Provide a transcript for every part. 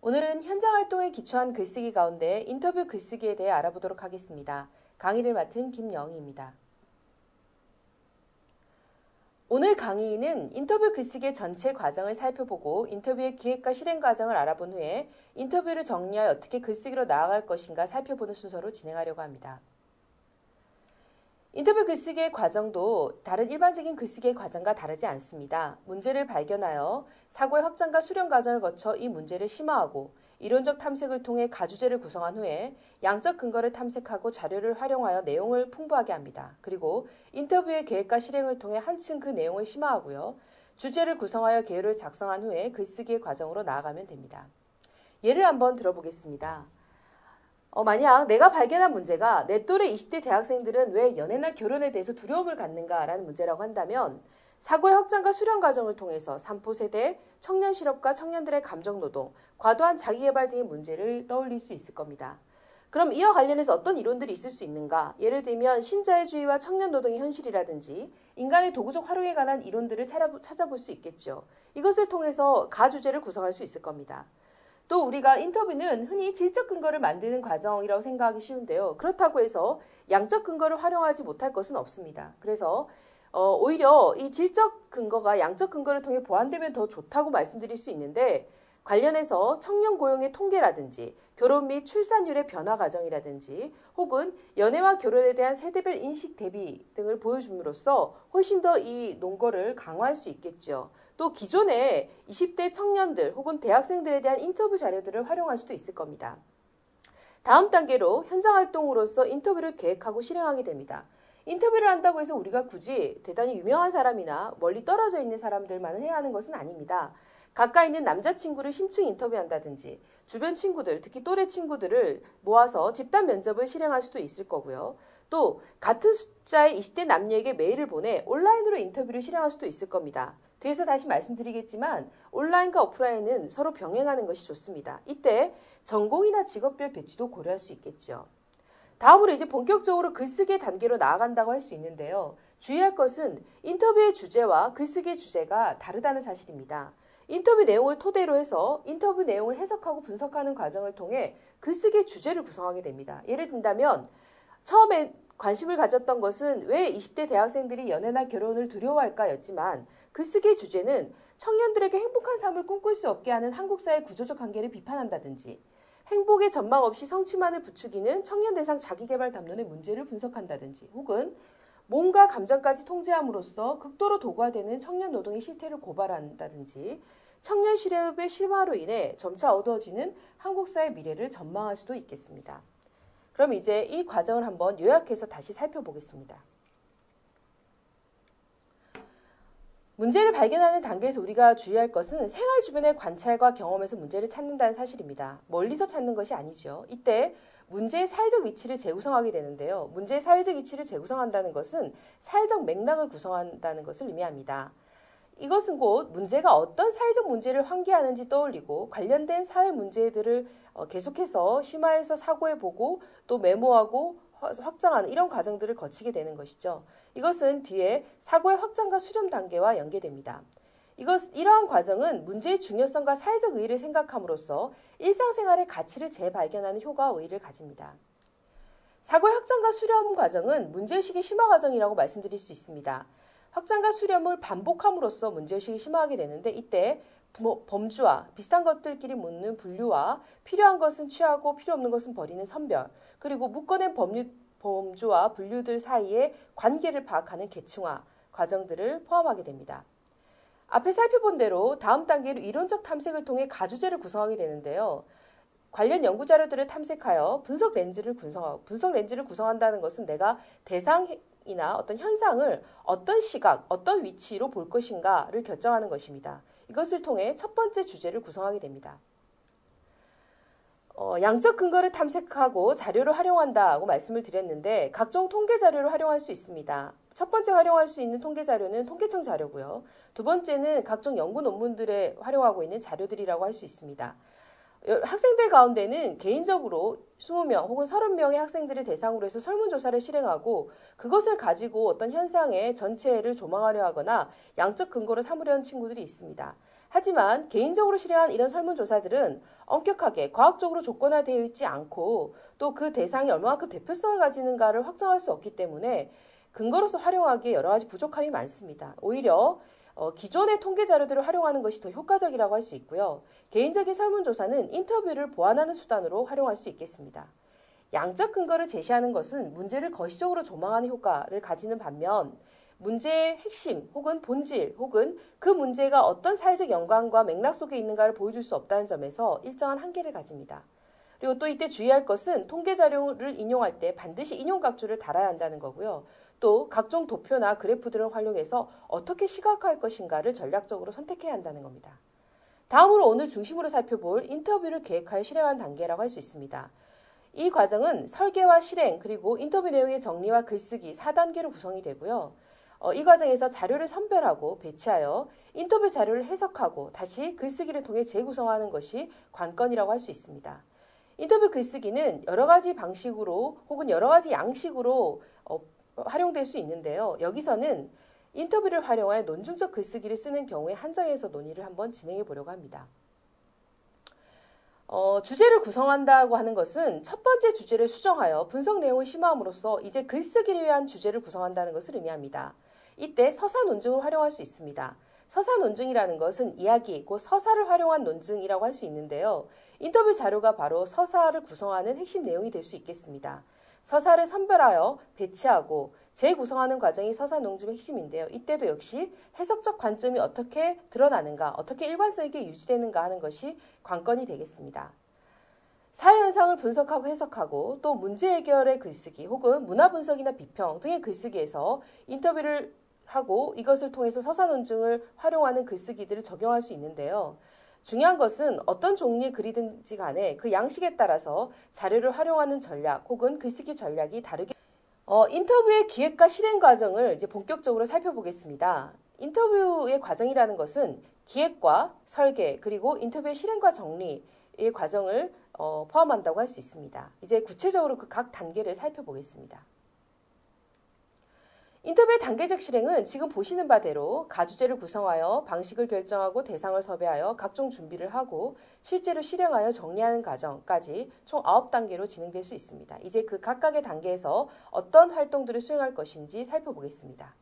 오늘은 현장 활동에 기초한 글쓰기 가운데 인터뷰 글쓰기에 대해 알아보도록 하겠습니다. 강의를 맡은 김영희입니다. 오늘 강의는 인터뷰 글쓰기의 전체 과정을 살펴보고 인터뷰의 기획과 실행 과정을 알아본 후에 인터뷰를 정리하여 어떻게 글쓰기로 나아갈 것인가 살펴보는 순서로 진행하려고 합니다. 인터뷰 글쓰기의 과정도 다른 일반적인 글쓰기의 과정과 다르지 않습니다. 문제를 발견하여 사고의 확장과 수렴 과정을 거쳐 이 문제를 심화하고 이론적 탐색을 통해 가주제를 구성한 후에 양적 근거를 탐색하고 자료를 활용하여 내용을 풍부하게 합니다. 그리고 인터뷰의 계획과 실행을 통해 한층 그 내용을 심화하고요. 주제를 구성하여 개요를 작성한 후에 글쓰기의 과정으로 나아가면 됩니다. 예를 한번 들어보겠습니다. 만약 내가 발견한 문제가 내 또래 20대 대학생들은 왜 연애나 결혼에 대해서 두려움을 갖는가라는 문제라고 한다면 사고의 확장과 수련 과정을 통해서 삼포세대, 청년 실업과 청년들의 감정노동, 과도한 자기개발 등의 문제를 떠올릴 수 있을 겁니다. 그럼 이와 관련해서 어떤 이론들이 있을 수 있는가? 예를 들면 신자유주의와 청년노동의 현실이라든지 인간의 도구적 활용에 관한 이론들을 찾아볼 수 있겠죠. 이것을 통해서 가주제를 구성할 수 있을 겁니다. 또 우리가 인터뷰는 흔히 질적 근거를 만드는 과정이라고 생각하기 쉬운데요. 그렇다고 해서 양적 근거를 활용하지 못할 것은 없습니다. 그래서 오히려 이 질적 근거가 양적 근거를 통해 보완되면 더 좋다고 말씀드릴 수 있는데 관련해서 청년 고용의 통계라든지 결혼 및 출산율의 변화 과정이라든지 혹은 연애와 결혼에 대한 세대별 인식 대비 등을 보여줌으로써 훨씬 더 이 논거를 강화할 수 있겠죠. 또 기존의 20대 청년들 혹은 대학생들에 대한 인터뷰 자료들을 활용할 수도 있을 겁니다. 다음 단계로 현장 활동으로서 인터뷰를 계획하고 실행하게 됩니다. 인터뷰를 한다고 해서 우리가 굳이 대단히 유명한 사람이나 멀리 떨어져 있는 사람들만 해야 하는 것은 아닙니다. 가까이 있는 남자친구를 심층 인터뷰한다든지 주변 친구들, 특히 또래 친구들을 모아서 집단 면접을 실행할 수도 있을 거고요. 또 같은 숫자의 20대 남녀에게 메일을 보내 온라인으로 인터뷰를 실행할 수도 있을 겁니다. 뒤에서 다시 말씀드리겠지만 온라인과 오프라인은 서로 병행하는 것이 좋습니다. 이때 전공이나 직업별 배치도 고려할 수 있겠죠. 다음으로 이제 본격적으로 글쓰기 단계로 나아간다고 할 수 있는데요. 주의할 것은 인터뷰의 주제와 글쓰기의 주제가 다르다는 사실입니다. 인터뷰 내용을 토대로 해서 인터뷰 내용을 해석하고 분석하는 과정을 통해 글쓰기의 주제를 구성하게 됩니다. 예를 든다면 처음에 관심을 가졌던 것은 왜 20대 대학생들이 연애나 결혼을 두려워할까였지만 글쓰기의 주제는 청년들에게 행복한 삶을 꿈꿀 수 없게 하는 한국 사회 구조적 한계를 비판한다든지 행복의 전망 없이 성취만을 부추기는 청년 대상 자기개발 담론의 문제를 분석한다든지 혹은 몸과 감정까지 통제함으로써 극도로 도구화되는 청년 노동의 실태를 고발한다든지 청년 실업의 심화로 인해 점차 어두워지는 한국 사회 미래를 전망할 수도 있겠습니다. 그럼 이제 이 과정을 한번 요약해서 다시 살펴보겠습니다. 문제를 발견하는 단계에서 우리가 주의할 것은 생활 주변의 관찰과 경험에서 문제를 찾는다는 사실입니다. 멀리서 찾는 것이 아니죠. 이때 문제의 사회적 위치를 재구성하게 되는데요. 문제의 사회적 위치를 재구성한다는 것은 사회적 맥락을 구성한다는 것을 의미합니다. 이것은 곧 문제가 어떤 사회적 문제를 환기하는지 떠올리고 관련된 사회 문제들을 계속해서 심화해서 사고해보고 또 메모하고 확장하는 이런 과정들을 거치게 되는 것이죠. 이것은 뒤에 사고의 확장과 수렴 단계와 연계됩니다. 이러한 과정은 문제의 중요성과 사회적 의의를 생각함으로써 일상생활의 가치를 재발견하는 효과와 의의를 가집니다. 사고의 확장과 수렴 과정은 문제의식의 심화 과정이라고 말씀드릴 수 있습니다. 확장과 수렴을 반복함으로써 문제의식이 심화하게 되는데 이때 범주와 비슷한 것들끼리 묻는 분류와 필요한 것은 취하고 필요 없는 것은 버리는 선별 그리고 묶어낸 범주와 분류들 사이의 관계를 파악하는 계층화 과정들을 포함하게 됩니다. 앞에 살펴본 대로 다음 단계로 이론적 탐색을 통해 가주제를 구성하게 되는데요. 관련 연구 자료들을 탐색하여 분석 렌즈를 구성한다는 것은 내가 대상이나 어떤 현상을 어떤 시각, 어떤 위치로 볼 것인가를 결정하는 것입니다. 이것을 통해 첫 번째 주제를 구성하게 됩니다. 양적 근거를 탐색하고 자료를 활용한다고 말씀을 드렸는데 각종 통계 자료를 활용할 수 있습니다. 첫 번째 활용할 수 있는 통계 자료는 통계청 자료고요. 두 번째는 각종 연구 논문들에 활용하고 있는 자료들이라고 할 수 있습니다. 학생들 가운데는 개인적으로 20명 혹은 30명의 학생들을 대상으로 해서 설문조사를 실행하고 그것을 가지고 어떤 현상의 전체를 조망하려 하거나 양적 근거를 삼으려는 친구들이 있습니다. 하지만 개인적으로 실행한 이런 설문조사들은 엄격하게 과학적으로 조건화되어 있지 않고 또 그 대상이 얼마만큼 대표성을 가지는가를 확정할 수 없기 때문에 근거로서 활용하기에 여러 가지 부족함이 많습니다. 오히려 기존의 통계 자료들을 활용하는 것이 더 효과적이라고 할 수 있고요. 개인적인 설문조사는 인터뷰를 보완하는 수단으로 활용할 수 있겠습니다. 양적 근거를 제시하는 것은 문제를 거시적으로 조망하는 효과를 가지는 반면 문제의 핵심 혹은 본질 혹은 그 문제가 어떤 사회적 연관과 맥락 속에 있는가를 보여줄 수 없다는 점에서 일정한 한계를 가집니다. 그리고 또 이때 주의할 것은 통계 자료를 인용할 때 반드시 인용 각주를 달아야 한다는 거고요. 또 각종 도표나 그래프들을 활용해서 어떻게 시각화할 것인가를 전략적으로 선택해야 한다는 겁니다. 다음으로 오늘 중심으로 살펴볼 인터뷰를 계획하여 실행하는 단계라고 할 수 있습니다. 이 과정은 설계와 실행 그리고 인터뷰 내용의 정리와 글쓰기 4단계로 구성이 되고요. 이 과정에서 자료를 선별하고 배치하여 인터뷰 자료를 해석하고 다시 글쓰기를 통해 재구성하는 것이 관건이라고 할 수 있습니다. 인터뷰 글쓰기는 여러 가지 방식으로 혹은 여러 가지 양식으로 활용될 수 있는데요. 여기서는 인터뷰를 활용하여 논증적 글쓰기를 쓰는 경우에 한정해서 논의를 한번 진행해 보려고 합니다. 주제를 구성한다고 하는 것은 첫 번째 주제를 수정하여 분석 내용을 심화함으로써 이제 글쓰기를 위한 주제를 구성한다는 것을 의미합니다. 이때 서사 논증을 활용할 수 있습니다. 서사 논증이라는 것은 이야기, 곧 서사를 활용한 논증이라고 할 수 있는데요. 인터뷰 자료가 바로 서사를 구성하는 핵심 내용이 될 수 있겠습니다. 서사를 선별하여 배치하고 재구성하는 과정이 서사 논증의 핵심인데요. 이때도 역시 해석적 관점이 어떻게 드러나는가, 어떻게 일관성 있게 유지되는가 하는 것이 관건이 되겠습니다. 사회 현상을 분석하고 해석하고 또 문제 해결의 글쓰기 혹은 문화 분석이나 비평 등의 글쓰기에서 인터뷰를 하고 이것을 통해서 서사 논증을 활용하는 글쓰기들을 적용할 수 있는데요. 중요한 것은 어떤 종류의 글이든지 간에 그 양식에 따라서 자료를 활용하는 전략 혹은 글쓰기 전략이 다르게 인터뷰의 기획과 실행 과정을 이제 본격적으로 살펴보겠습니다. 인터뷰의 과정이라는 것은 기획과 설계 그리고 인터뷰의 실행과 정리의 과정을 포함한다고 할 수 있습니다. 이제 구체적으로 그 각 단계를 살펴보겠습니다. 인터뷰의 단계적 실행은 지금 보시는 바대로 가주제를 구성하여 방식을 결정하고 대상을 섭외하여 각종 준비를 하고 실제로 실행하여 정리하는 과정까지 총 9단계로 진행될 수 있습니다. 이제 그 각각의 단계에서 어떤 활동들을 수행할 것인지 살펴보겠습니다.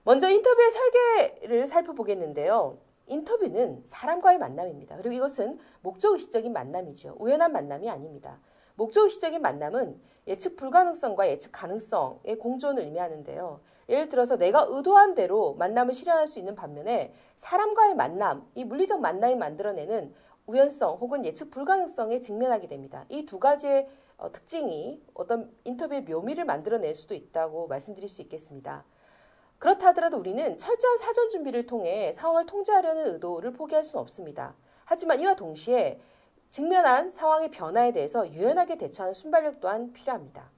먼저 인터뷰의 설계를 살펴보겠는데요. 인터뷰는 사람과의 만남입니다. 그리고 이것은 목적의식적인 만남이죠. 우연한 만남이 아닙니다. 목적의식적인 만남은 예측 불가능성과 예측 가능성의 공존을 의미하는데요. 예를 들어서 내가 의도한 대로 만남을 실현할 수 있는 반면에 사람과의 만남, 이 물리적 만남이 만들어내는 우연성 혹은 예측 불가능성에 직면하게 됩니다. 이 두 가지의 특징이 어떤 인터뷰의 묘미를 만들어낼 수도 있다고 말씀드릴 수 있겠습니다. 그렇다 하더라도 우리는 철저한 사전 준비를 통해 상황을 통제하려는 의도를 포기할 수는 없습니다. 하지만 이와 동시에 직면한 상황의 변화에 대해서 유연하게 대처하는 순발력 또한 필요합니다.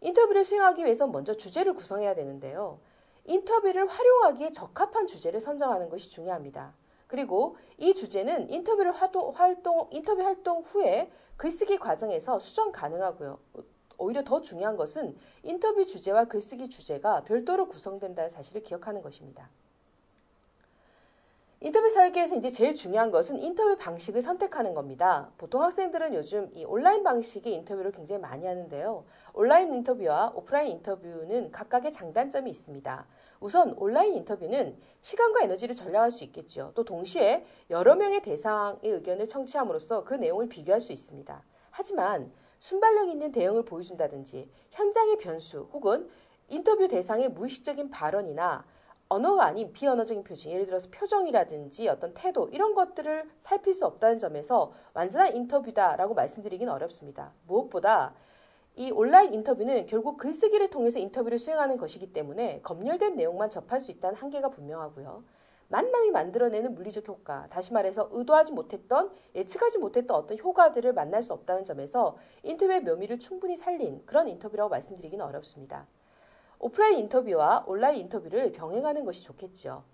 인터뷰를 수행하기 위해서 먼저 주제를 구성해야 되는데요. 인터뷰를 활용하기에 적합한 주제를 선정하는 것이 중요합니다. 그리고 이 주제는 인터뷰 활동 후에 글쓰기 과정에서 수정 가능하고요. 오히려 더 중요한 것은 인터뷰 주제와 글쓰기 주제가 별도로 구성된다는 사실을 기억하는 것입니다. 인터뷰 설계에서 이제 제일 중요한 것은 인터뷰 방식을 선택하는 겁니다. 보통 학생들은 요즘 이 온라인 방식의 인터뷰를 굉장히 많이 하는데요. 온라인 인터뷰와 오프라인 인터뷰는 각각의 장단점이 있습니다. 우선 온라인 인터뷰는 시간과 에너지를 절약할 수 있겠죠. 또 동시에 여러 명의 대상의 의견을 청취함으로써 그 내용을 비교할 수 있습니다. 하지만 순발력 있는 대응을 보여준다든지 현장의 변수 혹은 인터뷰 대상의 무의식적인 발언이나 언어가 아닌 비언어적인 표준, 예를 들어서 표정이라든지 어떤 태도 이런 것들을 살필 수 없다는 점에서 완전한 인터뷰다라고 말씀드리기는 어렵습니다. 무엇보다 이 온라인 인터뷰는 결국 글쓰기를 통해서 인터뷰를 수행하는 것이기 때문에 검열된 내용만 접할 수 있다는 한계가 분명하고요. 만남이 만들어내는 물리적 효과, 다시 말해서 의도하지 못했던, 예측하지 못했던 어떤 효과들을 만날 수 없다는 점에서 인터뷰의 묘미를 충분히 살린 그런 인터뷰라고 말씀드리기는 어렵습니다. 오프라인 인터뷰와 온라인 인터뷰를 병행하는 것이 좋겠죠.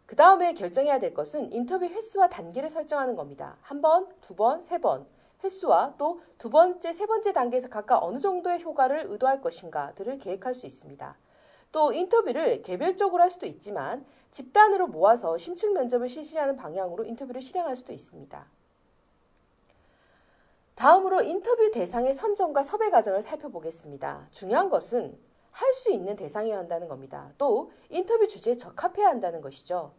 그 다음에 결정해야 될 것은 인터뷰 횟수와 단계를 설정하는 겁니다. 한 번, 두 번, 세 번 횟수와 또 두 번째, 세 번째 단계에서 각각 어느 정도의 효과를 의도할 것인가들을 계획할 수 있습니다. 또 인터뷰를 개별적으로 할 수도 있지만 집단으로 모아서 심층 면접을 실시하는 방향으로 인터뷰를 실행할 수도 있습니다. 다음으로 인터뷰 대상의 선정과 섭외 과정을 살펴보겠습니다. 중요한 것은 할 수 있는 대상이어야 한다는 겁니다. 또 인터뷰 주제에 적합해야 한다는 것이죠.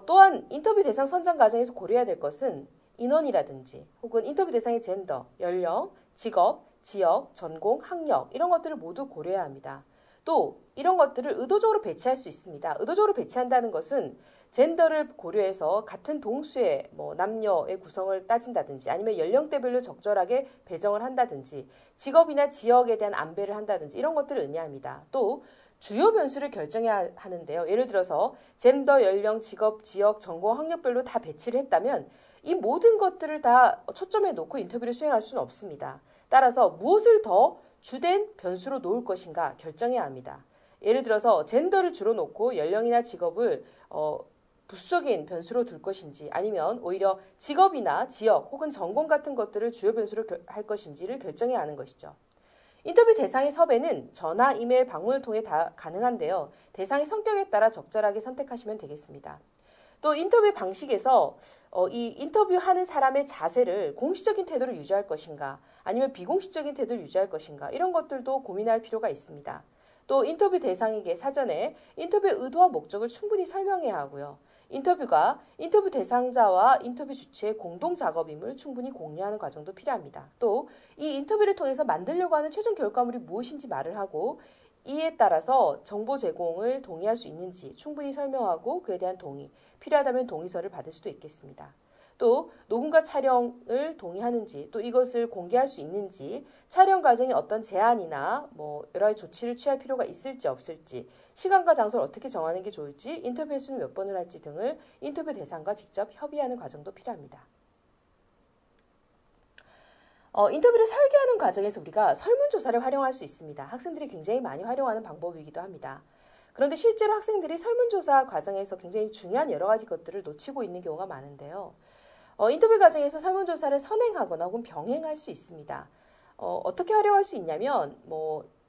또한 인터뷰 대상 선정 과정에서 고려해야 될 것은 인원이라든지 혹은 인터뷰 대상의 젠더, 연령, 직업, 지역, 전공, 학력 이런 것들을 모두 고려해야 합니다. 또 이런 것들을 의도적으로 배치할 수 있습니다. 의도적으로 배치한다는 것은 젠더를 고려해서 같은 동수의 남녀의 구성을 따진다든지 아니면 연령대별로 적절하게 배정을 한다든지 직업이나 지역에 대한 안배를 한다든지 이런 것들을 의미합니다. 또 주요 변수를 결정해야 하는데요. 예를 들어서 젠더, 연령, 직업, 지역, 전공, 학력별로 다 배치를 했다면 이 모든 것들을 다 초점에 놓고 인터뷰를 수행할 수는 없습니다. 따라서 무엇을 더 주된 변수로 놓을 것인가 결정해야 합니다. 예를 들어서 젠더를 주로 놓고 연령이나 직업을 부수적인 변수로 둘 것인지 아니면 오히려 직업이나 지역 혹은 전공 같은 것들을 주요 변수로 할 것인지를 결정해야 하는 것이죠. 인터뷰 대상의 섭외는 전화, 이메일, 방문을 통해 다 가능한데요. 대상의 성격에 따라 적절하게 선택하시면 되겠습니다. 또 인터뷰 방식에서 이 인터뷰하는 사람의 자세를 공식적인 태도를 유지할 것인가 아니면 비공식적인 태도를 유지할 것인가 이런 것들도 고민할 필요가 있습니다. 또 인터뷰 대상에게 사전에 인터뷰의 의도와 목적을 충분히 설명해야 하고요. 인터뷰가 인터뷰 대상자와 인터뷰 주체의 공동 작업임을 충분히 공유하는 과정도 필요합니다. 또 이 인터뷰를 통해서 만들려고 하는 최종 결과물이 무엇인지 말을 하고 이에 따라서 정보 제공을 동의할 수 있는지 충분히 설명하고 그에 대한 동의, 필요하다면 동의서를 받을 수도 있겠습니다. 또 녹음과 촬영을 동의하는지 또 이것을 공개할 수 있는지 촬영 과정에 어떤 제한이나 여러 가지 조치를 취할 필요가 있을지 없을지 시간과 장소를 어떻게 정하는 게 좋을지 인터뷰 횟수는 몇 번을 할지 등을 인터뷰 대상과 직접 협의하는 과정도 필요합니다. 인터뷰를 설계하는 과정에서 우리가 설문조사를 활용할 수 있습니다. 학생들이 굉장히 많이 활용하는 방법이기도 합니다. 그런데 실제로 학생들이 설문조사 과정에서 굉장히 중요한 여러 가지 것들을 놓치고 있는 경우가 많은데요. 인터뷰 과정에서 설문조사를 선행하거나 혹은 병행할 수 있습니다. 어떻게 활용할 수 있냐면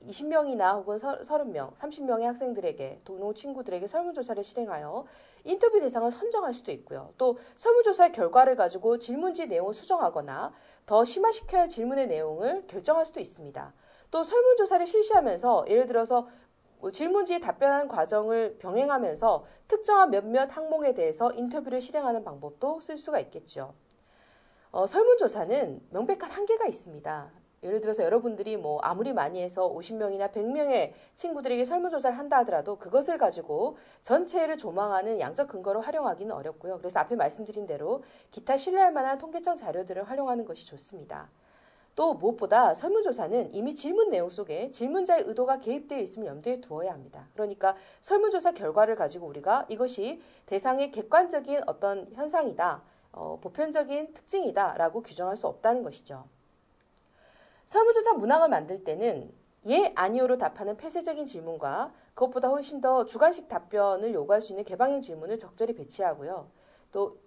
20명이나 혹은 30명, 30명의 학생들에게 동료 친구들에게 설문조사를 실행하여 인터뷰 대상을 선정할 수도 있고요. 또 설문조사의 결과를 가지고 질문지 내용을 수정하거나 더 심화시켜야 할 질문의 내용을 결정할 수도 있습니다. 또 설문조사를 실시하면서 예를 들어서 질문지에 답변하는 과정을 병행하면서 특정한 몇몇 항목에 대해서 인터뷰를 실행하는 방법도 쓸 수가 있겠죠. 설문조사는 명백한 한계가 있습니다. 예를 들어서 여러분들이 아무리 많이 해서 50명이나 100명의 친구들에게 설문조사를 한다 하더라도 그것을 가지고 전체를 조망하는 양적 근거로 활용하기는 어렵고요. 그래서 앞에 말씀드린 대로 기타 신뢰할 만한 통계청 자료들을 활용하는 것이 좋습니다. 또 무엇보다 설문조사는 이미 질문 내용 속에 질문자의 의도가 개입되어 있음을 염두에 두어야 합니다. 그러니까 설문조사 결과를 가지고 우리가 이것이 대상의 객관적인 어떤 현상이다, 보편적인 특징이다 라고 규정할 수 없다는 것이죠. 설문조사 문항을 만들 때는 예, 아니오로 답하는 폐쇄적인 질문과 그것보다 훨씬 더 주관식 답변을 요구할 수 있는 개방형 질문을 적절히 배치하고요. 또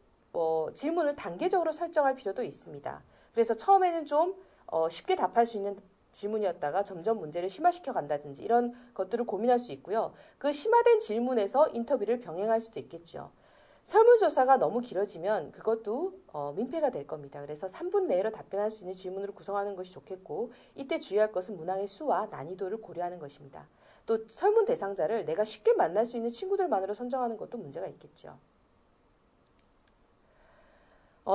질문을 단계적으로 설정할 필요도 있습니다. 그래서 처음에는 좀 쉽게 답할 수 있는 질문이었다가 점점 문제를 심화시켜 간다든지 이런 것들을 고민할 수 있고요. 그 심화된 질문에서 인터뷰를 병행할 수도 있겠죠. 설문조사가 너무 길어지면 그것도 민폐가 될 겁니다. 그래서 3분 내로 답변할 수 있는 질문으로 구성하는 것이 좋겠고 이때 주의할 것은 문항의 수와 난이도를 고려하는 것입니다. 또 설문 대상자를 내가 쉽게 만날 수 있는 친구들만으로 선정하는 것도 문제가 있겠죠.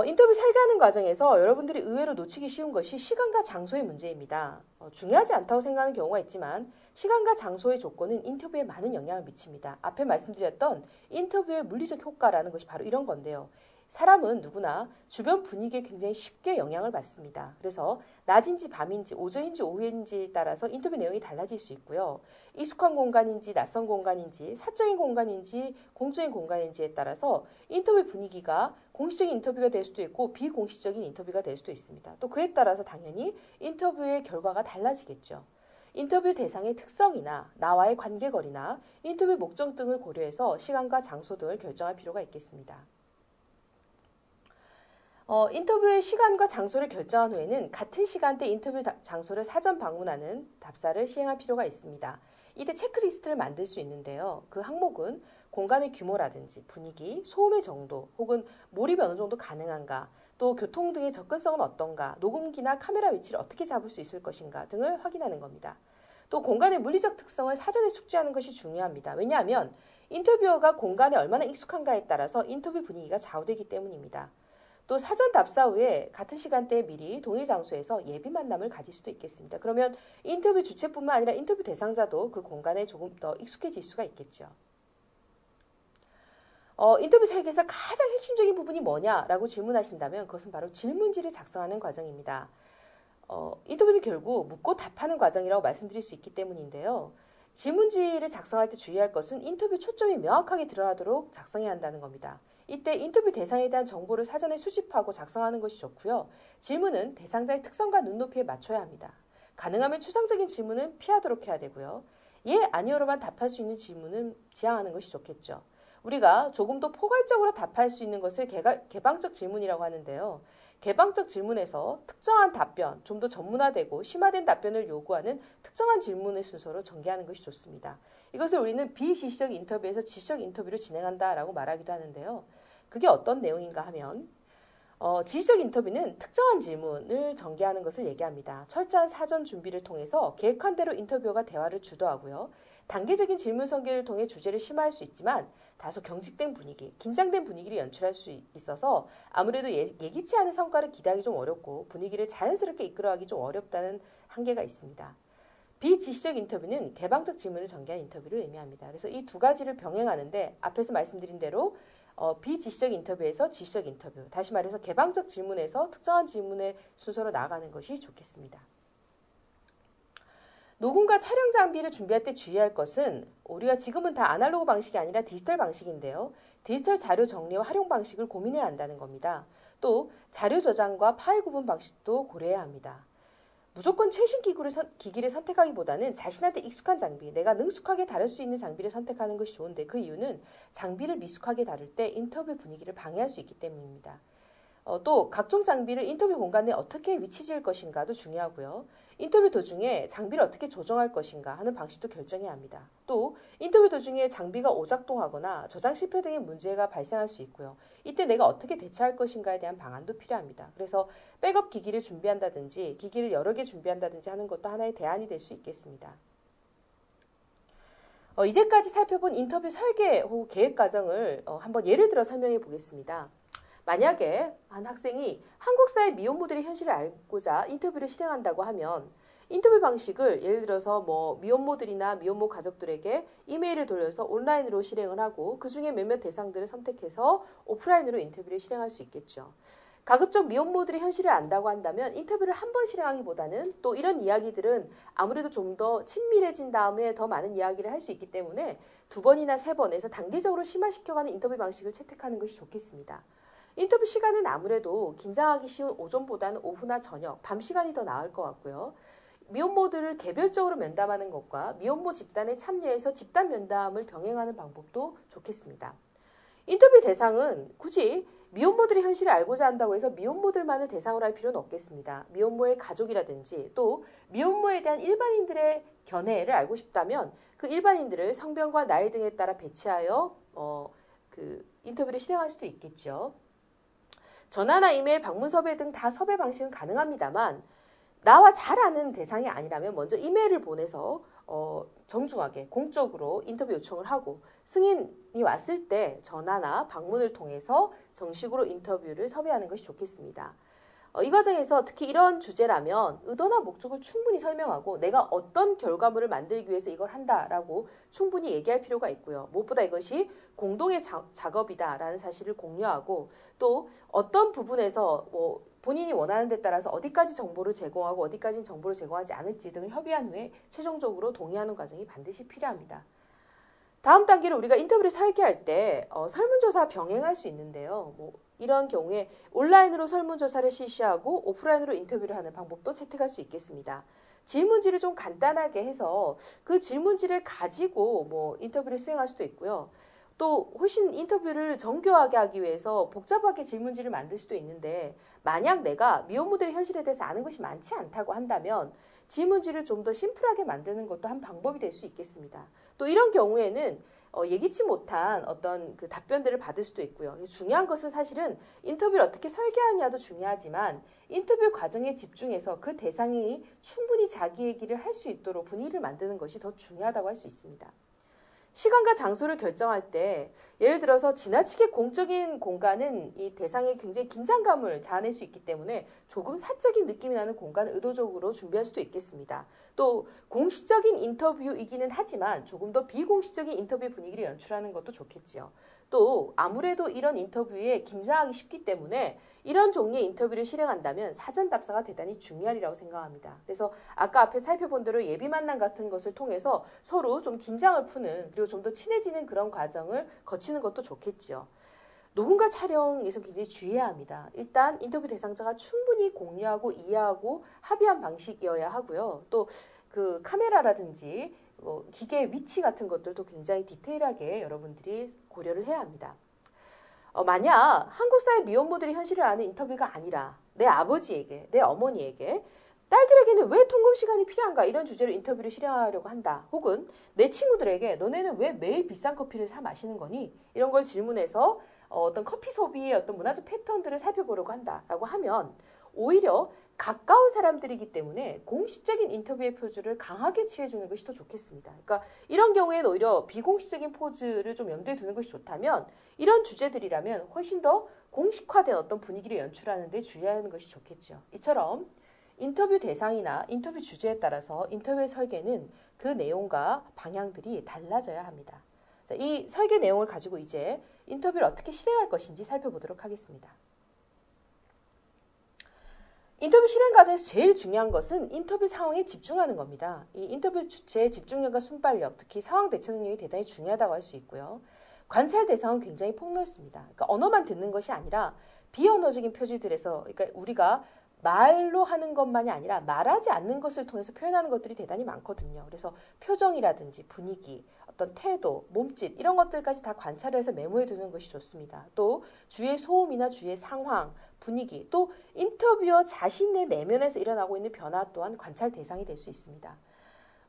인터뷰 설계하는 과정에서 여러분들이 의외로 놓치기 쉬운 것이 시간과 장소의 문제입니다. 중요하지 않다고 생각하는 경우가 있지만 시간과 장소의 조건은 인터뷰에 많은 영향을 미칩니다. 앞에 말씀드렸던 인터뷰의 물리적 효과라는 것이 바로 이런 건데요. 사람은 누구나 주변 분위기에 굉장히 쉽게 영향을 받습니다. 그래서 낮인지 밤인지 오전인지 오후인지에 따라서 인터뷰 내용이 달라질 수 있고요. 익숙한 공간인지 낯선 공간인지 사적인 공간인지 공적인 공간인지에 따라서 인터뷰 분위기가 공식적인 인터뷰가 될 수도 있고 비공식적인 인터뷰가 될 수도 있습니다. 또 그에 따라서 당연히 인터뷰의 결과가 달라지겠죠. 인터뷰 대상의 특성이나 나와의 관계거리나 인터뷰 목적 등을 고려해서 시간과 장소 등을 결정할 필요가 있겠습니다. 인터뷰의 시간과 장소를 결정한 후에는 같은 시간대 인터뷰 장소를 사전 방문하는 답사를 시행할 필요가 있습니다. 이때 체크리스트를 만들 수 있는데요. 그 항목은 공간의 규모라든지 분위기, 소음의 정도, 혹은 몰입이 어느 정도 가능한가, 또 교통 등의 접근성은 어떤가, 녹음기나 카메라 위치를 어떻게 잡을 수 있을 것인가 등을 확인하는 겁니다. 또 공간의 물리적 특성을 사전에 숙지하는 것이 중요합니다. 왜냐하면 인터뷰어가 공간에 얼마나 익숙한가에 따라서 인터뷰 분위기가 좌우되기 때문입니다. 또 사전 답사 후에 같은 시간대에 미리 동일 장소에서 예비 만남을 가질 수도 있겠습니다. 그러면 인터뷰 주체뿐만 아니라 인터뷰 대상자도 그 공간에 조금 더 익숙해질 수가 있겠죠. 인터뷰 설계에서 가장 핵심적인 부분이 뭐냐라고 질문하신다면 그것은 바로 질문지를 작성하는 과정입니다. 인터뷰는 결국 묻고 답하는 과정이라고 말씀드릴 수 있기 때문인데요. 질문지를 작성할 때 주의할 것은 인터뷰 초점이 명확하게 드러나도록 작성해야 한다는 겁니다. 이때 인터뷰 대상에 대한 정보를 사전에 수집하고 작성하는 것이 좋고요. 질문은 대상자의 특성과 눈높이에 맞춰야 합니다. 가능하면 추상적인 질문은 피하도록 해야 되고요. 예, 아니요로만 답할 수 있는 질문은 지향하는 것이 좋겠죠. 우리가 조금 더 포괄적으로 답할 수 있는 것을 개방적 질문이라고 하는데요. 개방적 질문에서 특정한 답변, 좀 더 전문화되고 심화된 답변을 요구하는 특정한 질문의 순서로 전개하는 것이 좋습니다. 이것을 우리는 비지시적 인터뷰에서 지시적 인터뷰를 진행한다라고 말하기도 하는데요. 그게 어떤 내용인가 하면 지시적 인터뷰는 특정한 질문을 전개하는 것을 얘기합니다. 철저한 사전 준비를 통해서 계획한 대로 인터뷰어가 대화를 주도하고요. 단계적인 질문 전개를 통해 주제를 심화할 수 있지만 다소 경직된 분위기, 긴장된 분위기를 연출할 수 있어서 아무래도 예기치 않은 성과를 기대하기 좀 어렵고 분위기를 자연스럽게 이끌어가기 좀 어렵다는 한계가 있습니다. 비지시적 인터뷰는 개방적 질문을 전개한 인터뷰를 의미합니다. 그래서 이 두 가지를 병행하는데 앞에서 말씀드린 대로 비지시적 인터뷰에서 지시적 인터뷰, 다시 말해서 개방적 질문에서 특정한 질문의 순서로 나아가는 것이 좋겠습니다. 녹음과 촬영 장비를 준비할 때 주의할 것은 우리가 지금은 다 아날로그 방식이 아니라 디지털 방식인데요. 디지털 자료 정리와 활용 방식을 고민해야 한다는 겁니다. 또 자료 저장과 파일 구분 방식도 고려해야 합니다. 무조건 최신 기기를 선택하기보다는 자신한테 익숙한 장비, 내가 능숙하게 다룰 수 있는 장비를 선택하는 것이 좋은데 그 이유는 장비를 미숙하게 다룰 때 인터뷰 분위기를 방해할 수 있기 때문입니다. 또 각종 장비를 인터뷰 공간에 어떻게 위치 지을 것인가도 중요하고요. 인터뷰 도중에 장비를 어떻게 조정할 것인가 하는 방식도 결정해야 합니다. 또 인터뷰 도중에 장비가 오작동하거나 저장 실패 등의 문제가 발생할 수 있고요. 이때 내가 어떻게 대처할 것인가에 대한 방안도 필요합니다. 그래서 백업 기기를 준비한다든지 기기를 여러 개 준비한다든지 하는 것도 하나의 대안이 될 수 있겠습니다. 이제까지 살펴본 인터뷰 설계 혹은 계획 과정을 한번 예를 들어 설명해 보겠습니다. 만약에 한 학생이 한국사의 미혼 모델의 현실을 알고자 인터뷰를 실행한다고 하면 인터뷰 방식을 예를 들어서 미혼 모델이나 미혼모 가족들에게 이메일을 돌려서 온라인으로 실행을 하고 그중에 몇몇 대상들을 선택해서 오프라인으로 인터뷰를 실행할 수 있겠죠. 가급적 미혼 모델의 현실을 안다고 한다면 인터뷰를 한 번 실행하기보다는 또 이런 이야기들은 아무래도 좀 더 친밀해진 다음에 더 많은 이야기를 할 수 있기 때문에 2번이나 3번에서 단계적으로 심화시켜가는 인터뷰 방식을 채택하는 것이 좋겠습니다. 인터뷰 시간은 아무래도 긴장하기 쉬운 오전보다는 오후나 저녁, 밤 시간이 더 나을 것 같고요. 미혼모들을 개별적으로 면담하는 것과 미혼모 집단에 참여해서 집단 면담을 병행하는 방법도 좋겠습니다. 인터뷰 대상은 굳이 미혼모들의 현실을 알고자 한다고 해서 미혼모들만을 대상으로 할 필요는 없겠습니다. 미혼모의 가족이라든지 또 미혼모에 대한 일반인들의 견해를 알고 싶다면 그 일반인들을 성별과 나이 등에 따라 배치하여 인터뷰를 실행할 수도 있겠죠. 전화나 이메일, 방문 섭외 등 다 섭외 방식은 가능합니다만 나와 잘 아는 대상이 아니라면 먼저 이메일을 보내서 정중하게 공적으로 인터뷰 요청을 하고 승인이 왔을 때 전화나 방문을 통해서 정식으로 인터뷰를 섭외하는 것이 좋겠습니다. 이 과정에서 특히 이런 주제라면 의도나 목적을 충분히 설명하고 내가 어떤 결과물을 만들기 위해서 이걸 한다라고 충분히 얘기할 필요가 있고요. 무엇보다 이것이 공동의 작업이다라는 사실을 공유하고 또 어떤 부분에서 본인이 원하는 데 따라서 어디까지 정보를 제공하고 어디까지는 정보를 제공하지 않을지 등을 협의한 후에 최종적으로 동의하는 과정이 반드시 필요합니다. 다음 단계로 우리가 인터뷰를 설계할 때 설문조사 병행할 수 있는데요. 이런 경우에 온라인으로 설문조사를 실시하고 오프라인으로 인터뷰를 하는 방법도 채택할 수 있겠습니다. 질문지를 좀 간단하게 해서 그 질문지를 가지고 인터뷰를 수행할 수도 있고요. 또 훨씬 인터뷰를 정교하게 하기 위해서 복잡하게 질문지를 만들 수도 있는데 만약 내가 미혼모델의 현실에 대해서 아는 것이 많지 않다고 한다면 질문지를 좀 더 심플하게 만드는 것도 한 방법이 될 수 있겠습니다. 또 이런 경우에는 예기치 못한 어떤 그 답변들을 받을 수도 있고요. 중요한 것은 사실은 인터뷰를 어떻게 설계하느냐도 중요하지만 인터뷰 과정에 집중해서 그 대상이 충분히 자기 얘기를 할 수 있도록 분위기를 만드는 것이 더 중요하다고 할 수 있습니다. 시간과 장소를 결정할 때 예를 들어서 지나치게 공적인 공간은 이 대상에 굉장히 긴장감을 자아낼 수 있기 때문에 조금 사적인 느낌이 나는 공간을 의도적으로 준비할 수도 있겠습니다. 또 공식적인 인터뷰이기는 하지만 조금 더 비공식적인 인터뷰 분위기를 연출하는 것도 좋겠지요. 또 아무래도 이런 인터뷰에 긴장하기 쉽기 때문에 이런 종류의 인터뷰를 실행한다면 사전 답사가 대단히 중요하리라고 생각합니다. 그래서 아까 앞에 살펴본 대로 예비 만남 같은 것을 통해서 서로 좀 긴장을 푸는 그리고 좀 더 친해지는 그런 과정을 거치는 것도 좋겠지요. 녹음과 촬영에서 굉장히 주의해야 합니다. 일단 인터뷰 대상자가 충분히 공유하고 이해하고 합의한 방식이어야 하고요. 또 그 카메라라든지 기계의 위치 같은 것들도 굉장히 디테일하게 여러분들이 고려를 해야 합니다. 만약 한국사의 미혼모들이 현실을 아는 인터뷰가 아니라 내 아버지에게, 내 어머니에게 딸들에게는 왜 통금 시간이 필요한가 이런 주제로 인터뷰를 실행하려고 한다. 혹은 내 친구들에게 너네는 왜 매일 비싼 커피를 사 마시는 거니? 이런 걸 질문해서 어떤 커피 소비의 어떤 문화적 패턴들을 살펴보려고 한다라고 하면 오히려 가까운 사람들이기 때문에 공식적인 인터뷰의 포즈를 강하게 취해주는 것이 더 좋겠습니다. 그러니까 이런 경우에는 오히려 비공식적인 포즈를 좀 염두에 두는 것이 좋다면 이런 주제들이라면 훨씬 더 공식화된 어떤 분위기를 연출하는 데 주의하는 것이 좋겠죠. 이처럼 인터뷰 대상이나 인터뷰 주제에 따라서 인터뷰의 설계는 그 내용과 방향들이 달라져야 합니다. 자, 이 설계 내용을 가지고 이제 인터뷰를 어떻게 실행할 것인지 살펴보도록 하겠습니다. 인터뷰 실행 과정에서 제일 중요한 것은 인터뷰 상황에 집중하는 겁니다. 이 인터뷰 주체의 집중력과 순발력, 특히 상황 대처 능력이 대단히 중요하다고 할 수 있고요. 관찰 대상은 굉장히 폭넓습니다. 그러니까 언어만 듣는 것이 아니라 비언어적인 표지들에서 그러니까 우리가 말로 하는 것만이 아니라 말하지 않는 것을 통해서 표현하는 것들이 대단히 많거든요. 그래서 표정이라든지 분위기, 어떤 태도, 몸짓 이런 것들까지 다 관찰해서 메모해 두는 것이 좋습니다. 또 주위의 소음이나 주위의 상황, 분위기, 또 인터뷰어 자신의 내면에서 일어나고 있는 변화 또한 관찰 대상이 될 수 있습니다.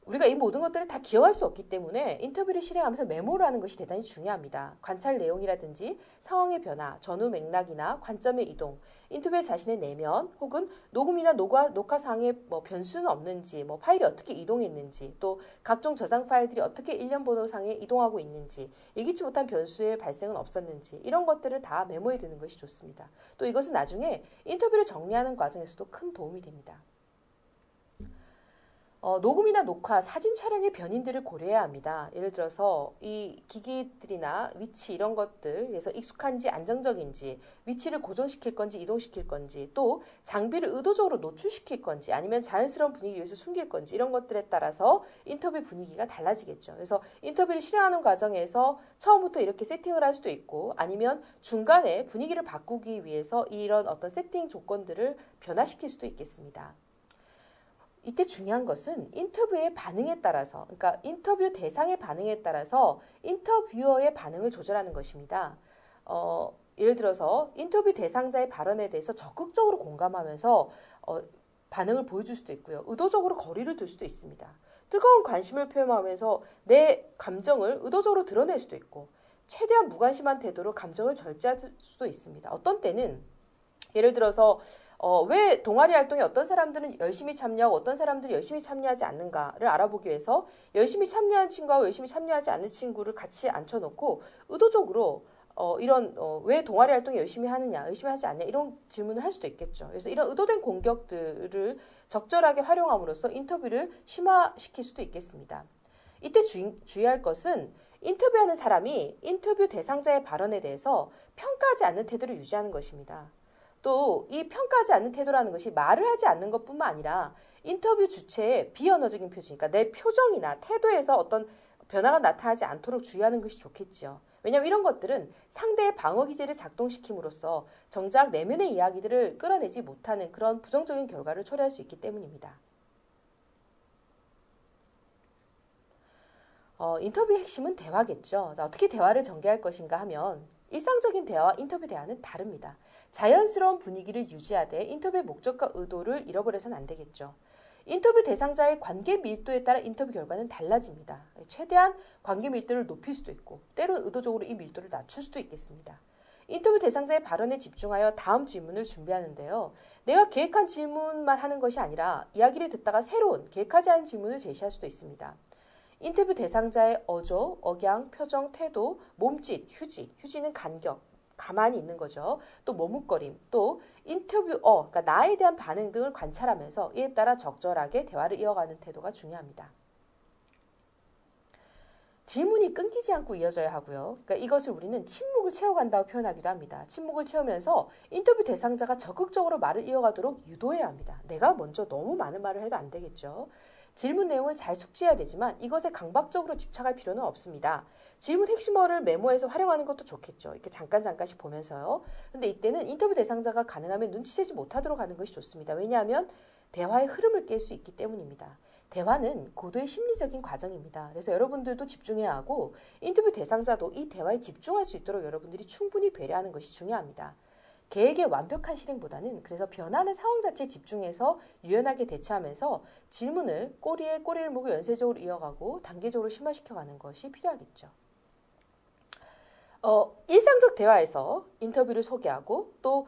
우리가 이 모든 것들을 다 기억할 수 없기 때문에 인터뷰를 실행하면서 메모를 하는 것이 대단히 중요합니다. 관찰 내용이라든지 상황의 변화, 전후 맥락이나 관점의 이동, 인터뷰의 자신의 내면 혹은 녹음이나 녹화상의 변수는 없는지, 파일이 어떻게 이동했는지, 또 각종 저장 파일들이 어떻게 일련 번호상에 이동하고 있는지, 예기치 못한 변수의 발생은 없었는지 이런 것들을 다 메모해 두는 것이 좋습니다. 또 이것은 나중에 인터뷰를 정리하는 과정에서도 큰 도움이 됩니다. 녹음이나 녹화, 사진 촬영의 변인들을 고려해야 합니다. 예를 들어서 이 기기들이나 위치 이런 것들에서 익숙한지 안정적인지, 위치를 고정시킬 건지 이동시킬 건지, 또 장비를 의도적으로 노출시킬 건지 아니면 자연스러운 분위기를 위해서 숨길 건지 이런 것들에 따라서 인터뷰 분위기가 달라지겠죠. 그래서 인터뷰를 실행하는 과정에서 처음부터 이렇게 세팅을 할 수도 있고 아니면 중간에 분위기를 바꾸기 위해서 이런 어떤 세팅 조건들을 변화시킬 수도 있겠습니다. 이때 중요한 것은 인터뷰의 반응에 따라서, 그러니까 인터뷰 대상의 반응에 따라서 인터뷰어의 반응을 조절하는 것입니다. 예를 들어서 인터뷰 대상자의 발언에 대해서 적극적으로 공감하면서 반응을 보여줄 수도 있고요. 의도적으로 거리를 둘 수도 있습니다. 뜨거운 관심을 표현하면서 내 감정을 의도적으로 드러낼 수도 있고 최대한 무관심한 태도로 감정을 절제할 수도 있습니다. 어떤 때는 예를 들어서 왜 동아리 활동에 어떤 사람들은 열심히 참여하고 어떤 사람들이 열심히 참여하지 않는가를 알아보기 위해서 열심히 참여하는 친구와 열심히 참여하지 않는 친구를 같이 앉혀놓고 의도적으로 이런 왜 동아리 활동에 열심히 하느냐, 열심히 하지 않냐 이런 질문을 할 수도 있겠죠. 그래서 이런 의도된 공격들을 적절하게 활용함으로써 인터뷰를 심화시킬 수도 있겠습니다. 이때 주의할 것은 인터뷰하는 사람이 인터뷰 대상자의 발언에 대해서 평가하지 않는 태도를 유지하는 것입니다. 또 이 평가하지 않는 태도라는 것이 말을 하지 않는 것뿐만 아니라 인터뷰 주체의 비언어적인 표정, 그러니까 내 표정이나 태도에서 어떤 변화가 나타나지 않도록 주의하는 것이 좋겠지요. 왜냐하면 이런 것들은 상대의 방어 기제를 작동시킴으로써 정작 내면의 이야기들을 끌어내지 못하는 그런 부정적인 결과를 초래할 수 있기 때문입니다. 인터뷰의 핵심은 대화겠죠. 자, 어떻게 대화를 전개할 것인가 하면 일상적인 대화와 인터뷰 대화는 다릅니다. 자연스러운 분위기를 유지하되 인터뷰의 목적과 의도를 잃어버려서는 안 되겠죠. 인터뷰 대상자의 관계 밀도에 따라 인터뷰 결과는 달라집니다. 최대한 관계 밀도를 높일 수도 있고 때로는 의도적으로 이 밀도를 낮출 수도 있겠습니다. 인터뷰 대상자의 발언에 집중하여 다음 질문을 준비하는데요. 내가 계획한 질문만 하는 것이 아니라 이야기를 듣다가 새로운 계획하지 않은 질문을 제시할 수도 있습니다. 인터뷰 대상자의 어조, 억양, 표정, 태도, 몸짓, 휴지는 간격, 가만히 있는 거죠. 또 머뭇거림, 또 그러니까 나에 대한 반응 등을 관찰하면서 이에 따라 적절하게 대화를 이어가는 태도가 중요합니다. 질문이 끊기지 않고 이어져야 하고요. 그러니까 이것을 우리는 침묵을 채워간다고 표현하기도 합니다. 침묵을 채우면서 인터뷰 대상자가 적극적으로 말을 이어가도록 유도해야 합니다. 내가 먼저 너무 많은 말을 해도 안 되겠죠. 질문 내용을 잘 숙지해야 되지만 이것에 강박적으로 집착할 필요는 없습니다. 질문 핵심어를 메모해서 활용하는 것도 좋겠죠. 이렇게 잠깐씩 보면서요. 근데 이때는 인터뷰 대상자가 가능하면 눈치채지 못하도록 하는 것이 좋습니다. 왜냐하면 대화의 흐름을 깰 수 있기 때문입니다. 대화는 고도의 심리적인 과정입니다. 그래서 여러분들도 집중해야 하고 인터뷰 대상자도 이 대화에 집중할 수 있도록 여러분들이 충분히 배려하는 것이 중요합니다. 계획의 완벽한 실행보다는 그래서 변하는 상황 자체에 집중해서 유연하게 대처하면서 질문을 꼬리에 꼬리를 물고 연쇄적으로 이어가고 단계적으로 심화시켜가는 것이 필요하겠죠. 일상적 대화에서 인터뷰를 소개하고 또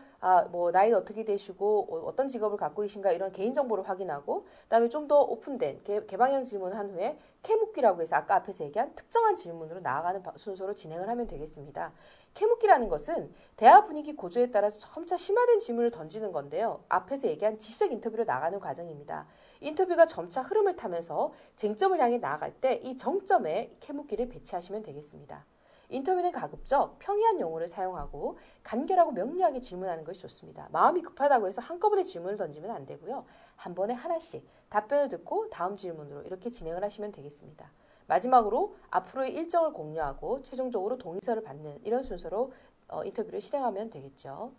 나이는 어떻게 되시고 어떤 직업을 갖고 계신가 이런 개인정보를 확인하고 그다음에 좀 더 오픈된 개방형 질문을 한 후에 캐묻기라고 해서 아까 앞에서 얘기한 특정한 질문으로 나아가는 순서로 진행을 하면 되겠습니다. 캐묻기라는 것은 대화 분위기 고조에 따라서 점차 심화된 질문을 던지는 건데요. 앞에서 얘기한 지적 인터뷰로 나가는 과정입니다. 인터뷰가 점차 흐름을 타면서 쟁점을 향해 나아갈 때 이 정점에 캐묻기를 배치하시면 되겠습니다. 인터뷰는 가급적 평이한 용어를 사용하고 간결하고 명료하게 질문하는 것이 좋습니다. 마음이 급하다고 해서 한꺼번에 질문을 던지면 안 되고요. 한 번에 하나씩 답변을 듣고 다음 질문으로 이렇게 진행을 하시면 되겠습니다. 마지막으로 앞으로의 일정을 공유하고 최종적으로 동의서를 받는 이런 순서로 인터뷰를 실행하면 되겠죠.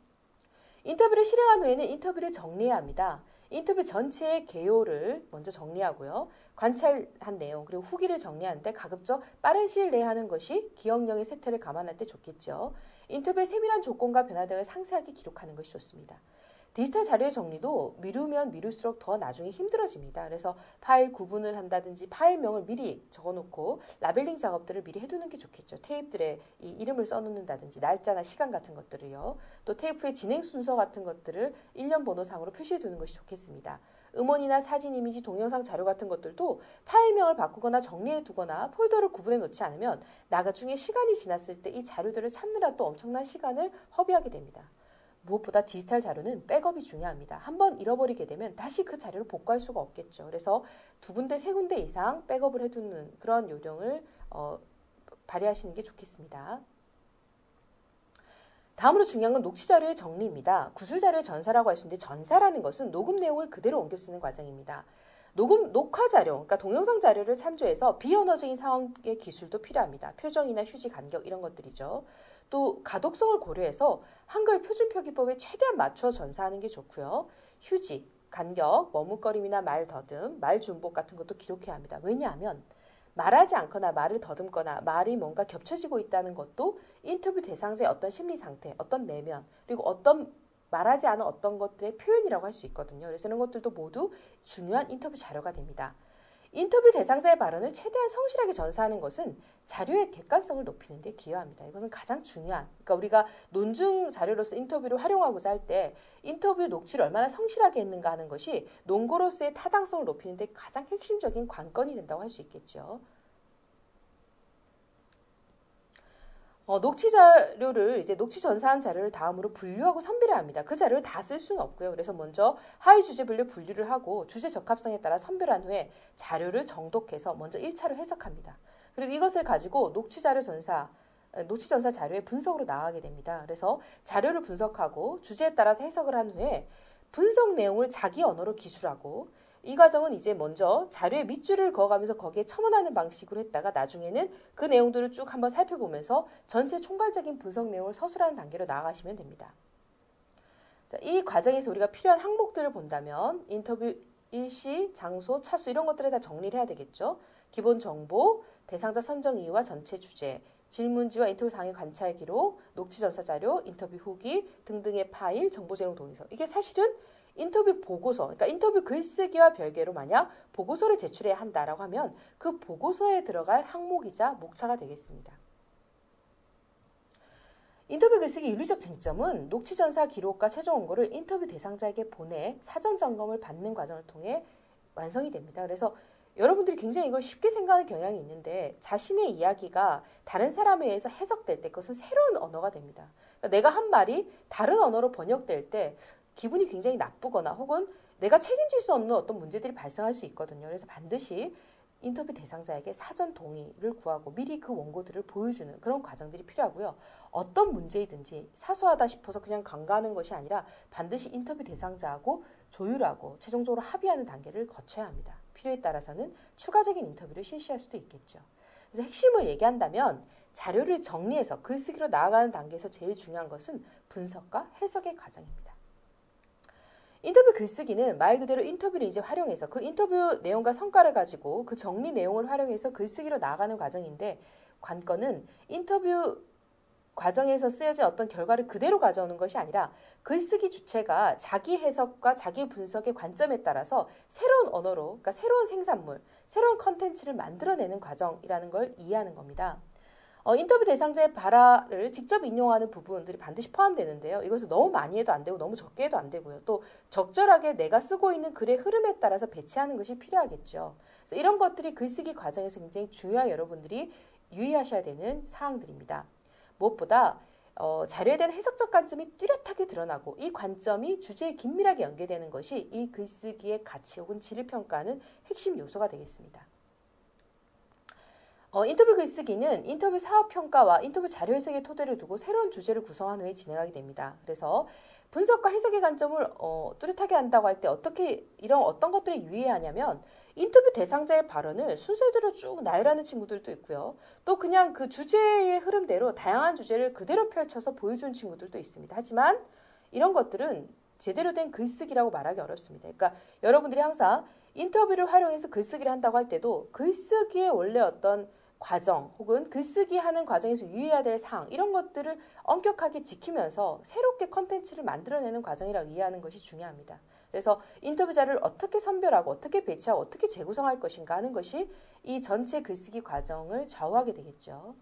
인터뷰를 실행한 후에는 인터뷰를 정리해야 합니다. 인터뷰 전체의 개요를 먼저 정리하고요. 관찰한 내용 그리고 후기를 정리하는데 가급적 빠른 시일 내에 하는 것이 기억력의 쇠퇴를 감안할 때 좋겠죠. 인터뷰의 세밀한 조건과 변화 등을 상세하게 기록하는 것이 좋습니다. 디지털 자료의 정리도 미루면 미룰수록 더 나중에 힘들어집니다. 그래서 파일 구분을 한다든지 파일명을 미리 적어놓고 라벨링 작업들을 미리 해두는 게 좋겠죠. 테이프들에 이 이름을 써놓는다든지 날짜나 시간 같은 것들을요. 또 테이프의 진행 순서 같은 것들을 일련 번호상으로 표시해두는 것이 좋겠습니다. 음원이나 사진, 이미지, 동영상 자료 같은 것들도 파일명을 바꾸거나 정리해두거나 폴더를 구분해 놓지 않으면 나중에 시간이 지났을 때 이 자료들을 찾느라 또 엄청난 시간을 허비하게 됩니다. 무엇보다 디지털 자료는 백업이 중요합니다. 한번 잃어버리게 되면 다시 그 자료를 복구할 수가 없겠죠. 그래서 2군데, 3군데 이상 백업을 해두는 그런 요령을 발휘하시는 게 좋겠습니다. 다음으로 중요한 건 녹취 자료의 정리입니다. 구술 자료의 전사라고 할 수 있는데 전사라는 것은 녹음 내용을 그대로 옮겨 쓰는 과정입니다. 녹화 자료, 그러니까 동영상 자료를 참조해서 비언어적인 상황의 기술도 필요합니다. 표정이나 휴지, 간격 이런 것들이죠. 또 가독성을 고려해서 한글 표준 표기법에 최대한 맞춰 전사하는 게 좋고요. 휴지, 간격, 머뭇거림이나 말 더듬, 말 중복 같은 것도 기록해야 합니다. 왜냐하면 말하지 않거나 말을 더듬거나 말이 뭔가 겹쳐지고 있다는 것도 인터뷰 대상자의 어떤 심리 상태, 어떤 내면, 그리고 어떤 말하지 않은 어떤 것들의 표현이라고 할 수 있거든요. 그래서 이런 것들도 모두 중요한 인터뷰 자료가 됩니다. 인터뷰 대상자의 발언을 최대한 성실하게 전사하는 것은 자료의 객관성을 높이는 데 기여합니다. 이것은 가장 중요한, 그러니까 우리가 논증 자료로서 인터뷰를 활용하고자 할 때 인터뷰 녹취를 얼마나 성실하게 했는가 하는 것이 논거로서의 타당성을 높이는 데 가장 핵심적인 관건이 된다고 할 수 있겠죠. 녹취 자료를 녹취 전사한 자료를 다음으로 분류하고 선별해야 합니다. 그 자료를 다 쓸 수는 없고요. 그래서 먼저 하위 주제 분류를 하고 주제 적합성에 따라 선별한 후에 자료를 정독해서 먼저 1차로 해석합니다. 그리고 이것을 가지고 녹취 전사 자료의 분석으로 나가게 됩니다. 그래서 자료를 분석하고 주제에 따라서 해석을 한 후에 분석 내용을 자기 언어로 기술하고 이 과정은 이제 먼저 자료에 밑줄을 그어가면서 거기에 첨언하는 방식으로 했다가 나중에는 그 내용들을 쭉 한번 살펴보면서 전체 총괄적인 분석 내용을 서술하는 단계로 나아가시면 됩니다. 자, 이 과정에서 우리가 필요한 항목들을 본다면 인터뷰 일시, 장소, 차수 이런 것들을 다 정리를 해야 되겠죠. 기본 정보, 대상자 선정 이유와 전체 주제, 질문지와 인터뷰 상의 관찰 기록, 녹취 전사 자료, 인터뷰 후기 등등의 파일, 정보 제공 동의서. 이게 사실은 인터뷰 보고서, 그러니까 인터뷰 글쓰기와 별개로 만약 보고서를 제출해야 한다라고 하면 그 보고서에 들어갈 항목이자 목차가 되겠습니다. 인터뷰 글쓰기 윤리적 쟁점은 녹취전사 기록과 최종 원고를 인터뷰 대상자에게 보내 사전 점검을 받는 과정을 통해 완성이 됩니다. 그래서 여러분들이 굉장히 이걸 쉽게 생각하는 경향이 있는데 자신의 이야기가 다른 사람에 의해서 해석될 때 그것은 새로운 언어가 됩니다. 그러니까 내가 한 말이 다른 언어로 번역될 때 기분이 굉장히 나쁘거나 혹은 내가 책임질 수 없는 어떤 문제들이 발생할 수 있거든요. 그래서 반드시 인터뷰 대상자에게 사전 동의를 구하고 미리 그 원고들을 보여주는 그런 과정들이 필요하고요. 어떤 문제이든지 사소하다 싶어서 그냥 간과하는 것이 아니라 반드시 인터뷰 대상자하고 조율하고 최종적으로 합의하는 단계를 거쳐야 합니다. 필요에 따라서는 추가적인 인터뷰를 실시할 수도 있겠죠. 그래서 핵심을 얘기한다면 자료를 정리해서 글쓰기로 나아가는 단계에서 제일 중요한 것은 분석과 해석의 과정입니다. 인터뷰 글쓰기는 말 그대로 인터뷰를 이제 활용해서 그 인터뷰 내용과 성과를 가지고 그 정리 내용을 활용해서 글쓰기로 나아가는 과정인데 관건은 인터뷰 과정에서 쓰여진 어떤 결과를 그대로 가져오는 것이 아니라 글쓰기 주체가 자기 해석과 자기 분석의 관점에 따라서 새로운 언어로, 그러니까 새로운 생산물, 새로운 컨텐츠를 만들어내는 과정이라는 걸 이해하는 겁니다. 인터뷰 대상자의 발화를 직접 인용하는 부분들이 반드시 포함되는데요. 이것을 너무 많이 해도 안 되고 너무 적게 해도 안 되고요. 또 적절하게 내가 쓰고 있는 글의 흐름에 따라서 배치하는 것이 필요하겠죠. 그래서 이런 것들이 글쓰기 과정에서 굉장히 중요한 여러분들이 유의하셔야 되는 사항들입니다. 무엇보다 자료에 대한 해석적 관점이 뚜렷하게 드러나고 이 관점이 주제에 긴밀하게 연계되는 것이 이 글쓰기의 가치 혹은 질을 평가하는 핵심 요소가 되겠습니다. 인터뷰 글쓰기는 인터뷰 사업 평가와 인터뷰 자료 해석의 토대를 두고 새로운 주제를 구성한 후에 진행하게 됩니다. 그래서 분석과 해석의 관점을 뚜렷하게 한다고 할 때 어떤 것들을 유의해야 하냐면 인터뷰 대상자의 발언을 순서대로 쭉 나열하는 친구들도 있고요. 또 그냥 그 주제의 흐름대로 다양한 주제를 그대로 펼쳐서 보여주는 친구들도 있습니다. 하지만 이런 것들은 제대로 된 글쓰기라고 말하기 어렵습니다. 그러니까 여러분들이 항상 인터뷰를 활용해서 글쓰기를 한다고 할 때도 글쓰기의 원래 어떤 과정 혹은 글쓰기 하는 과정에서 유의해야 될 사항 이런 것들을 엄격하게 지키면서 새롭게 컨텐츠를 만들어내는 과정이라고 이해하는 것이 중요합니다. 그래서 인터뷰 자료를 어떻게 선별하고 어떻게 배치하고 어떻게 재구성할 것인가 하는 것이 이 전체 글쓰기 과정을 좌우하게 되겠죠.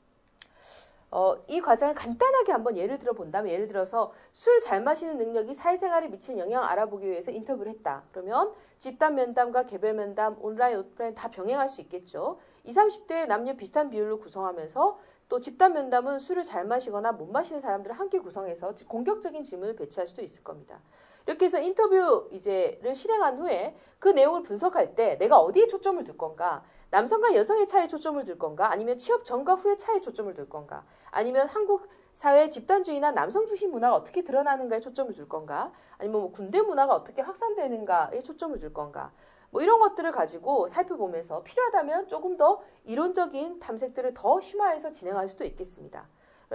이 과정을 간단하게 한번 예를 들어 본다면 예를 들어서 술 잘 마시는 능력이 사회생활에 미치는 영향을 알아보기 위해서 인터뷰를 했다. 그러면 집단 면담과 개별 면담, 온라인, 오프라인 다 병행할 수 있겠죠. 20, 30대 남녀 비슷한 비율로 구성하면서 또 집단 면담은 술을 잘 마시거나 못 마시는 사람들을 함께 구성해서 공격적인 질문을 배치할 수도 있을 겁니다. 이렇게 해서 인터뷰를 실행한 후에 그 내용을 분석할 때 내가 어디에 초점을 둘 건가? 남성과 여성의 차이에 초점을 둘 건가? 아니면 취업 전과 후의 차이에 초점을 둘 건가? 아니면 한국 사회 집단주의나 남성 중심 문화가 어떻게 드러나는가에 초점을 둘 건가? 아니면 뭐 군대 문화가 어떻게 확산되는가에 초점을 둘 건가? 뭐 이런 것들을 가지고 살펴보면서 필요하다면 조금 더 이론적인 탐색들을 더 심화해서 진행할 수도 있겠습니다.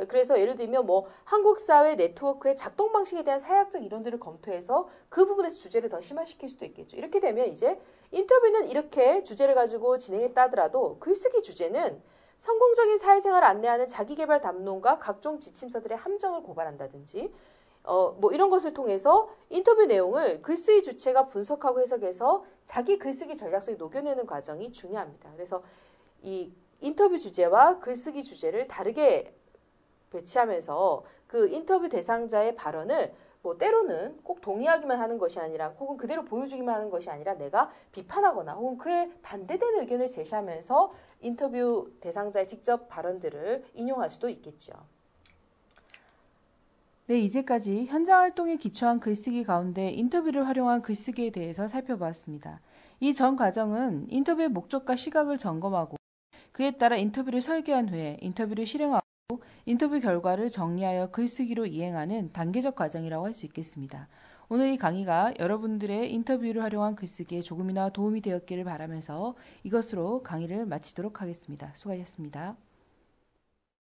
그래서 예를 들면 뭐 한국 사회 네트워크의 작동 방식에 대한 사회학적 이론들을 검토해서 그 부분에서 주제를 더 심화시킬 수도 있겠죠. 이렇게 되면 이제 인터뷰는 이렇게 주제를 가지고 진행했다 하더라도 글쓰기 주제는 성공적인 사회생활을 안내하는 자기계발 담론과 각종 지침서들의 함정을 고발한다든지 뭐 이런 것을 통해서 인터뷰 내용을 글쓰기 주체가 분석하고 해석해서 자기 글쓰기 전략 속에 녹여내는 과정이 중요합니다. 그래서 이 인터뷰 주제와 글쓰기 주제를 다르게 배치하면서 그 인터뷰 대상자의 발언을 뭐 때로는 꼭 동의하기만 하는 것이 아니라 혹은 그대로 보여주기만 하는 것이 아니라 내가 비판하거나 혹은 그에 반대되는 의견을 제시하면서 인터뷰 대상자의 직접 발언들을 인용할 수도 있겠죠. 네, 이제까지 현장 활동에 기초한 글쓰기 가운데 인터뷰를 활용한 글쓰기에 대해서 살펴보았습니다. 이 전 과정은 인터뷰의 목적과 시각을 점검하고 그에 따라 인터뷰를 설계한 후에 인터뷰를 실행하고 인터뷰 결과를 정리하여 글쓰기로 이행하는 단계적 과정이라고 할 수 있겠습니다. 오늘 이 강의가 여러분들의 인터뷰를 활용한 글쓰기에 조금이나 도움이 되었기를 바라면서 이것으로 강의를 마치도록 하겠습니다. 수고하셨습니다.